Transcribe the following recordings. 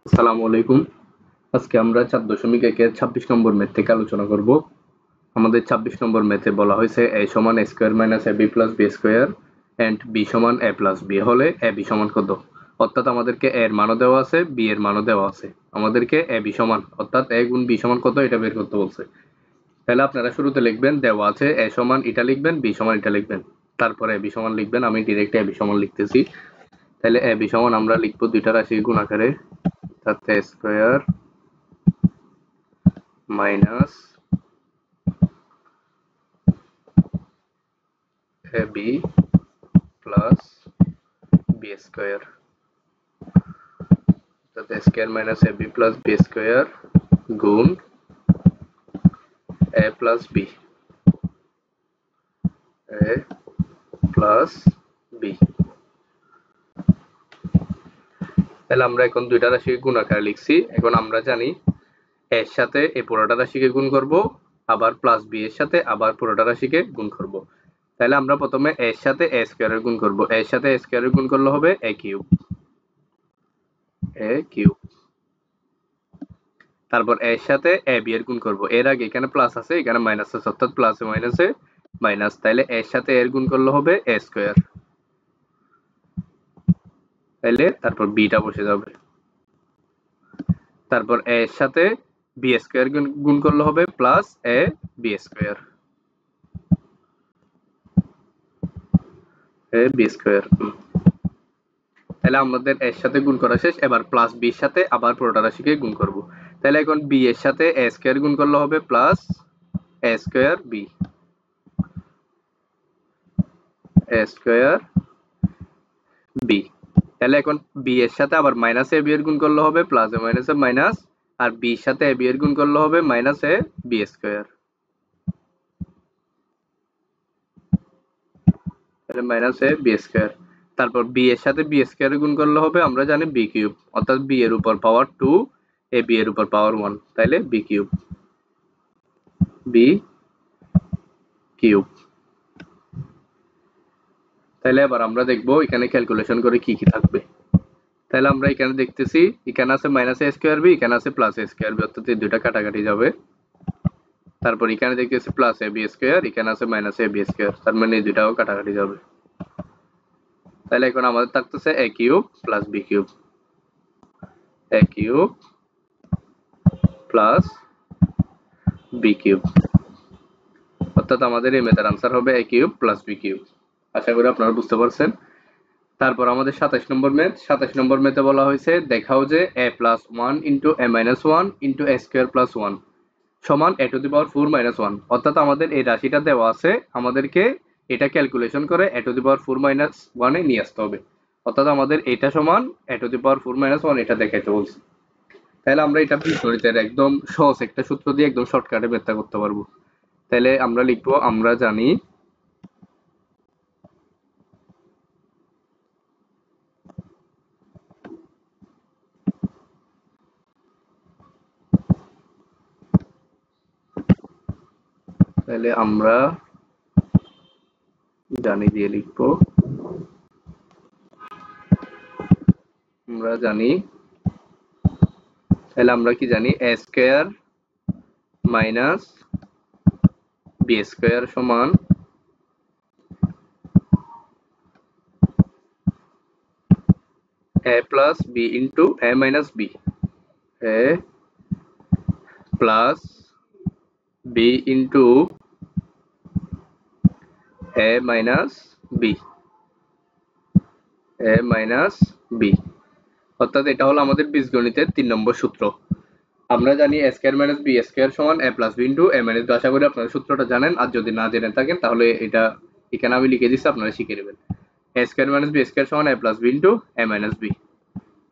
আসসালামু আলাইকুম। আজকে আমরা 4.1-এর 26 নম্বর ম্যাথ থেকে আলোচনা করব। আমাদের 26 নম্বর ম্যাথে বলা হয়েছে a সমান a square minus ab plus b square and b সমান a প্লাস b হলে ab সমান কত? অর্থাৎ আমাদেরকে a এর মানও দেওয়া আছে, b এর মানও দেওয়া আছে। আমাদেরকে ab সমান অর্থাৎ a গুণ b সমান কত এটা বের করতে বলছে। তাহলে আপনারা শুরুতে লিখবেন, দেওয়া আছে a সমান এটা লিখবেন, b সমান এটা লিখবেন। তারপরে ab সমান লিখবেন। আমি ডিরেক্ট ab সমান লিখতেছি। তাহলে ab সমান আমরা লিখব দুইটা রাশি গুণ আকারে, অর্থাৎ a square minus ab plus b square, অর্থাৎ a square minus ab plus b square গুণ a plus b, a plus b। তাহলে আমরা এখন দুইটা রাশিকে গুণ আকারে লিখছি। এখন আমরা জানি এর সাথে এই পুরোটা রাশিকে গুণ করব, আবার প্লাস b এর সাথে আবার পুরোটা রাশিকে গুণ করব। তাহলে আমরা প্রথমে এর সাথে a স্কয়ারের গুণ করব। এর সাথে a স্কয়ারের গুণ করলে হবে a কিউব, a কিউব। তারপর এর সাথে ab এর গুণ করব। এর আগে এখানে প্লাস আছে, এখানে মাইনাস আছে, অর্থাৎ প্লাসে মাইনাসে মাইনাস। তাহলে এর সাথে এর গুণ করলে হবে a স্কয়ার। তাহলে তারপর b টা বসে যাবে। তারপর a এর সাথে b স্কয়ার গুণ করলে হবে plus a b square, a b square. তাহলে আমাদের এর সাথে গুণ করা শেষ। এবার প্লাস b এর সাথে আবার পুরোটা রাশিকে গুণ করব। তাহলে এখন b এর সাথে a স্কয়ার গুণ করলে হবে plus a square b, a square b। তাহলে এখন b এর সাথে আবার মাইনাস ab এর গুণ করলে হবে প্লাস এ মাইনাস এ মাইনাস, আর b এর সাথে ab এর গুণ করলে হবে মাইনাস a b স্কয়ার। তাহলে মাইনাস a b স্কয়ার। তারপর b এর সাথে b স্কয়ার গুণ করলে হবে আমরা জানি b কিউব, অর্থাৎ b এর উপর পাওয়ার 2 ab এর উপর পাওয়ার 1, তাহলে b কিউব, b কিউব। তাহলে এবার আমরা দেখব এখানে ক্যালকুলেশন করে কি কি থাকবে। তাহলে আমরা এখানে দেখতেছি এখানে আছে মাইনাস a স্কয়ার b, এখানে আছে প্লাস a স্কয়ার b, অর্থাৎ এই দুইটা কাটাকাটি যাবে। তারপর এখানে দেখতেছি প্লাস ab স্কয়ার, এখানে আছে মাইনাস ab স্কয়ার, তার মানে এই দুইটাও কাটাকাটি যাবে। তাহলে এখন আমাদের থাকতেছে a cube plus b cube, a cube plus b cube, অর্থাৎ আমাদের এই ম্যাথের आंसर হবে a cube plus b cube. আশা করি আপনারা বুঝতে পারছেন। তারপর আমাদের 27 নম্বর ম্যাথ। 27 নম্বর ম্যাথে বলা হয়েছে দেখাও যে a plus 1 into a minus 1 into a square plus 1 সমান a two the power 4 minus 1। অর্থাৎ আমাদের এই রাশিটা দেওয়া আছে, আমাদেরকে এটা ক্যালকুলেশন করে a two the power 4 minus 1 এ নিয়ে আসতে হবে। অর্থাৎ আমাদের এটা সমান a two the power 4 minus 1 এটা দেখাইতে বলছে। তাহলে আমরা এটা বীজগণিতের একদম সহজ একটা সূত্র দিয়ে একদম শর্টকাটে ব্যাখ্যা করতে পারবো। তাহলে আমরা লিখবো, আমরা জানি তাহলে আমরা জানি দিয়ে লিখবো, আমরা জানি। তাহলে আমরা কি জানি a square minus b square সমান a plus b into a minus b, a plus b into a minus b, a minus b। অর্থাৎ এটা হলো আমাদের বীজগণিতের 3 নম্বর সূত্র। আমরা জানি a square minus b square সমান a plus b into a minus b। আশা করি আপনারা সূত্রটা জানেন, আর যদি না জেনে থাকেন তাহলে এটা এখানে আমি লিখে দিচ্ছি, আপনারা শিখে নেবেন। a square minus b square সমান a plus b into a minus b।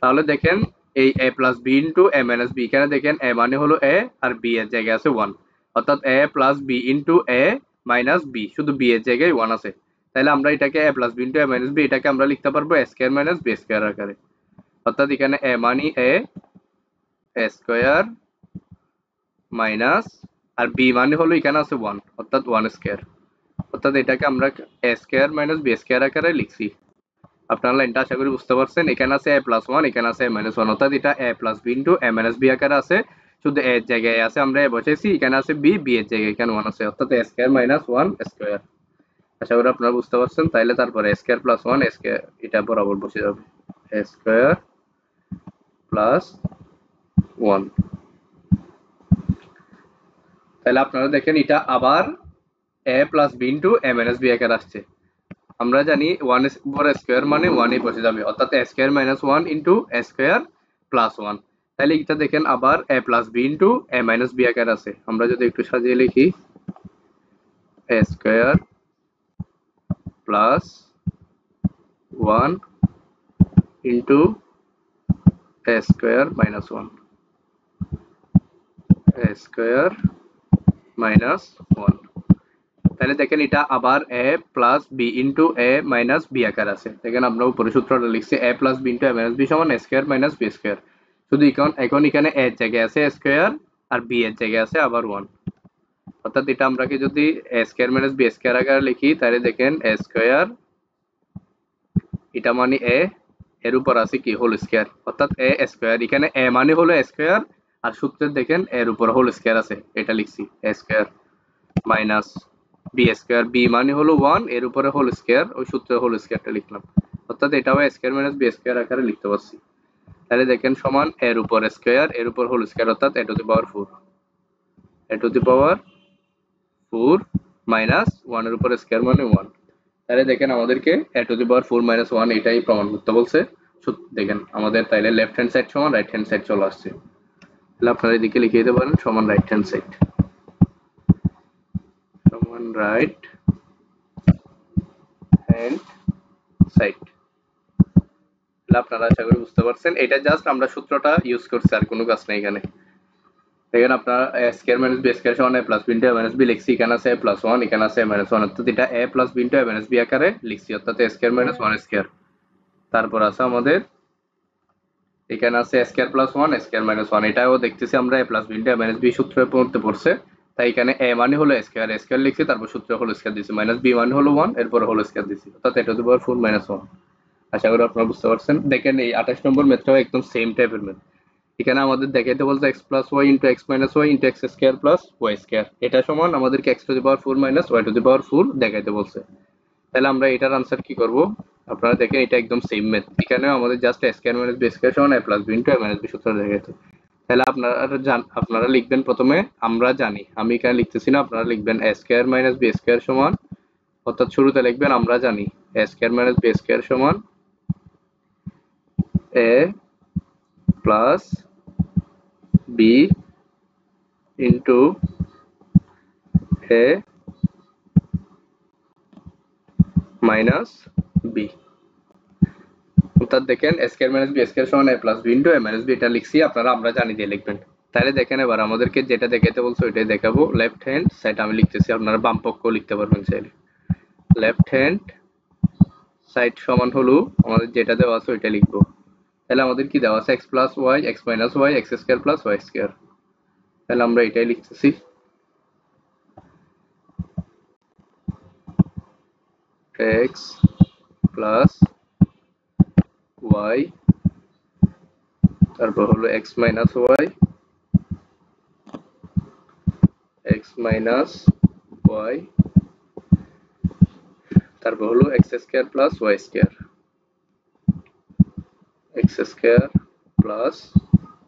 তাহলে দেখেন এই a plus b into a minus b, এখানে দেখেন a মানে হলো a আর b এর জায়গায় আছে 1, অর্থাৎ a plus b into a minus b, শুধু b এর জায়গায় 1 আছে। তাহলে আমরা এটাকে a plus b into a minus b এটাকে আমরা লিখতে পারবো a square minus b square আকারে। অর্থাৎ এখানে a মানে a স্কয়ার মাইনাস, আর b মানে হলো এখানে আছে 1, অর্থাৎ 1 স্কয়ার। অর্থাৎ এটাকে আমরা a square minus b square আকারে লিখছি। আপনারা লাইনটা আশা করি বুঝতে পারছেন। এখানে আছে a প্লাস ওয়ান, এখানে আছে a মাইনাস ওয়ান, অর্থাৎ এটা a plus B into a minus b আকারে আছে। শুধু এর জায়গায় আছে আমরা a বসাইছি, এখানে আছে b, b এর জায়গায় এখানে ওয়ান আছে, অর্থাৎ a square minus one square. আশা করি আপনারা বুঝতে পারছেন। তাইলে তারপরে a square plus one square এটা বরাবর বসে যাবে, a স্কয়ার প্লাস ওয়ান। তাহলে আপনারা দেখেন এটা আবার a plus B into a minus b আকারে আসছে। আমরা জানি ওয়ান উপর স্কোয়ার মানে ওয়ানই বসে যাবে, অর্থাৎ এ স্কোয়ার মাইনাস ওয়ান ইন্টু এ স্কোয়ার প্লাস ওয়ান। তাহলে এটা দেখেন আবার এ plus B into a minus B আকার আছে। আমরা যদি একটু সাজিয়ে লিখি, এ স্কোয়ার প্লাস ওয়ান ইন্টু এ স্কোয়ার মাইনাস ওয়ান, এ স্কোয়ার মাইনাস ওয়ান। তাহলে দেখেন এটা আবার এ plus B into a minus B আকার আছে। দেখেন আমরা উপরে সূত্রটা লিখছি এ plus B into a minus B সমান এ স্কোয়ার মাইনাস বি স্কোয়ার। শুধু এখন এখানে এর জায়গায় আছে স্কোয়ার আর বি এর জায়গায় আছে আবার ওয়ান, অর্থাৎ এটা আমরা যদি এ স্কোয়ার মাইনাস বি স্কোয়ার আকারে লিখি তাহলে দেখেন এ স্কোয়ার এটা মানে এ, এর উপর আছে কি হোল স্কোয়ার, অর্থাৎ এ স্কোয়ার। এখানে এ মানে হলো স্কোয়ার আর সূত্রের দেখেন এর উপর হোল স্কোয়ার আছে, এটা লিখছি A square minus B square, B মানে হলো ওয়ান, এর উপরে হোল স্কোয়ার, ওই সূত্রের হোল স্কোয়ারটা লিখলাম, অর্থাৎ এটাও স্কোয়ার মাইনাস বি স্কোয়ার আকারে লিখতে পারছি। তাহলে দেখেন সমান এর উপর স্কোয়ার এর উপর হোল স্কোয়ার, অর্থাৎ A to the power four, A to the power four minus ওয়ানের উপর স্কোয়ার মানে ওয়ান। তাহলে দেখেন আমাদেরকে A to the power four minus one এটাই প্রমাণ করতে বলছে। দেখেন আমাদের তাইলে লেফট হ্যান্ড সাইড সমান রাইট হ্যান্ড সাইড চলে আসছে। তাহলে আপনারা এদিকে লিখে দিতে পারেন সমান রাইট হ্যান্ড সাইড, সমান রাইট হ্যান্ড সাইড। আপনারা আশা করি বুঝতে পারছেন। এটা জাস্ট আমরা সূত্রটা ইউজ করছি, আর কোনো কাজ নেই এখানে। দেখেন আপনারা স্কয়ার মাইনাস বি স্কয়ার সমান a plus B into a minus B লিখছি, এখানে আছে এ প্লাস ওয়ান, এখানে আছে এ মাইনাস ওয়ান, অর্থাৎ এটা এ plus B into a minus b আকারে লিখছি, অর্থাৎ এ স্কয়ার মাইনাস ওয়ান স্কয়ার। তারপর আছে আমাদের এখানে আছে square plus one square minus one, এটাও দেখতেছি আমরা এ plus B into a minus B সূত্রে পড়তে পড়ছে। তাই এখানে এ মানে হলো স্কয়ার, স্কয়ার লিখছি, তারপর সূত্রে হলো স্কয়ার দিছি, মাইনাস বি মানে হলো ওয়ান, এরপর হলো স্কয়ার দিছি, অর্থাৎ এটা to the power four minus one. আশা করি আপনারা বুঝতে পারছেন। দেখেন এই 28 নম্বর ম্যাথটাও একদম সেম টাইপের ম্যাথ। এখানে আমাদের দেখাইতে বলছে x plus y into x minus y into x square plus y square, এটা সমান আমাদেরকে x to the power four minus Y to the power four দেখাইতে বলছে। তাহলে আমরা এটার আনসার কি করব? আপনারা দেখেন এটা একদম সেম ম্যাথ, এখানেও আমাদের just a square minus B square সমান a plus B into a minus B সূত্র দেখাইতে। তাহলে আপনারা লিখবেন প্রথমে আমরা জানি, আমি এখানে লিখতেছি না, আপনারা লিখবেন এ স্কোয়ার মাইনাস বি স্কোয়ার সমান, অর্থাৎ শুরুতে লিখবেন আমরা জানি এ স্কোয়ার মাইনাস বি স্কোয়ার সমান a plus B into a minus b, অর্থাৎ দেখেন স্কয়ার মাইনাস বি স্কয়ার সমান a plus B into a minus B, এটা লিখছি, আপনারা আমরা জানি দিয়ে লিখবেন। তাহলে দেখেন এবার আমাদেরকে যেটা দেখাতে বলছো ওইটাই দেখাবো। লেফট হ্যান্ড সাইড আমি লিখতেছি, আপনারা বাম পক্ষ লিখতে পারবেন চাইলে। লেফট হ্যান্ড সাইড সমান হলো আমাদের যেটা দেওয়া আছে ওইটা লিখবো। তাহলে আমাদের কি দেওয়া আছে x plus y x minus y x square plus Y square, তাহলে আমরা এটাই লিখতেছি। এক্স প্লাস ওয়াই, তারপর হলো x minus y x minus y, তারপর হলো x square plus Y square, x square plus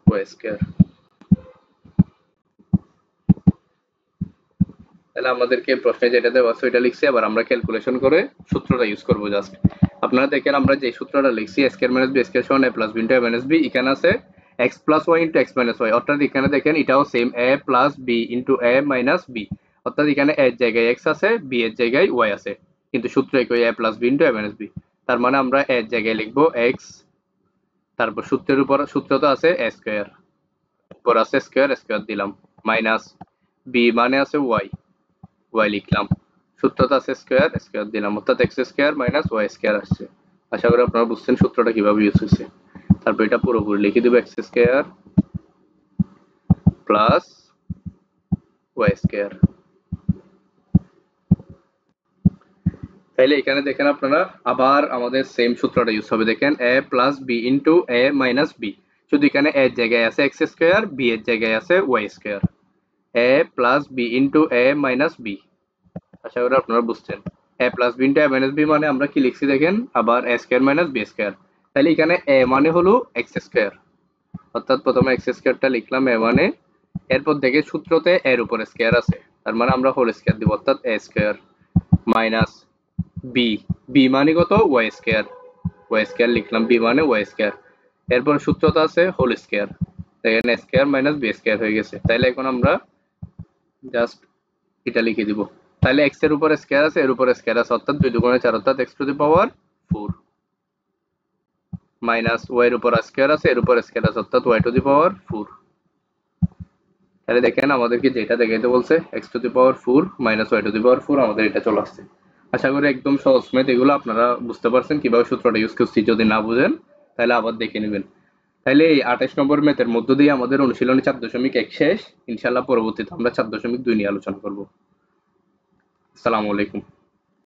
Y square. তাহলে আমাদেরকে প্রশ্নে যেটা দেওয়া আছে ওইটা লিখছি, আবার আমরা ক্যালকুলেশন করে সূত্রটা ইউজ করব জাস্ট। আপনারা দেখেন আমরা যে সূত্রটা লিখছি a square minus b square সমান a plus B into a minus b, এখানে আছে x plus y into x minus y, অর্থাৎ এখানে দেখেন এটাও same a plus B into a minus b, অর্থাৎ এখানে এর জায়গায় এক্স আছে বি এর জায়গায় ওয়াই আছে, কিন্তু সূত্র একই এ plus B into a minus B. তার মানে আমরা এর জায়গায় লিখবো এক্স, তারপর সূত্রের উপর সূত্র তো আছে এ স্কয়ার, উপর আছে স্কয়ার স্কয়ার দিলাম, মাইনাস বি মানে আছে ওয়াই, ওয়াই লিখলাম, সূত্রটা আছে স্কয়ার স্কয়ার দিলাম, অর্থাৎ x square minus y square আসছে। আশা করি আপনারা বুঝছেন সূত্রটা কিভাবে ইউজ হয়েছে। তারপর এটা পুরোপুরি লিখে দেব X square plus Y square. তাহলে এখানে দেখেন আপনারা আবার আমাদের সেম সূত্রটা ইউজ হবে, দেখেন a plus B into a minus b, শুধু এখানে a এর জায়গায় আছে এক্স স্কোয়ার, বি এর জায়গায় আছে Y square. a plus B into a minus B, আশা করি আপনারা বুঝছেন। a plus B into a minus B মানে আমরা কি লিখছি দেখেন, আবার a square minus B square. তাহলে এখানে a মানে হলো এক্স স্কোয়ার, অর্থাৎ প্রথমে এক্স স্কোয়ারটা লিখলাম a মানে, এরপর দেখে সূত্রতে এর উপর স্কোয়ার আছে, তার মানে আমরা হোল স্কোয়ার দিব, অর্থাৎ a square minus B, B মানে কত ওয়াই স্কোয়ার, ওয়াই স্কোয়ার লিখলাম, বি মানে ওয়াই স্কোয়ার, এরপর সূত্রটা আছে হোল স্কোয়ার, দেখেন স্কোয়ার মাইনাস বি স্কোয়ার হয়ে গেছে। তাহলে এখন আমরা জাস্ট এটা লিখে দিব। তাহলে এক্স এর উপর স্কোয়ার আছে, এর উপর স্কোয়ার আছে, অর্থাৎ 2 দুগুণে 4, অর্থাৎ X to the power 4 minus Y এর উপর স্কোয়ার আছে, এর উপর স্কোয়ার আছে, অর্থাৎ ওয়াই টু দি পাওয়ার 4। তাহলে দেখেন আমাদেরকে যেটা দেখাইতে বলছে X to the power 4 minus Y to the power 4, আমাদের এটা চলে আসছে। আশা করি একদম সহজ ম্যাথ, এগুলো আপনারা বুঝতে পারছেন কিভাবে সূত্রটা ইউজ করছি। যদি না বুঝেন তাহলে আবার দেখে নেবেন। তাহলে এই 28 নম্বর ম্যাথের মধ্য দিয়ে আমাদের অনুশীলনী 4.1 শেষ। ইনশাল্লাহ পরবর্তীতে আমরা 4.2 নিয়ে আলোচনা করব। আসসালামু আলাইকুম।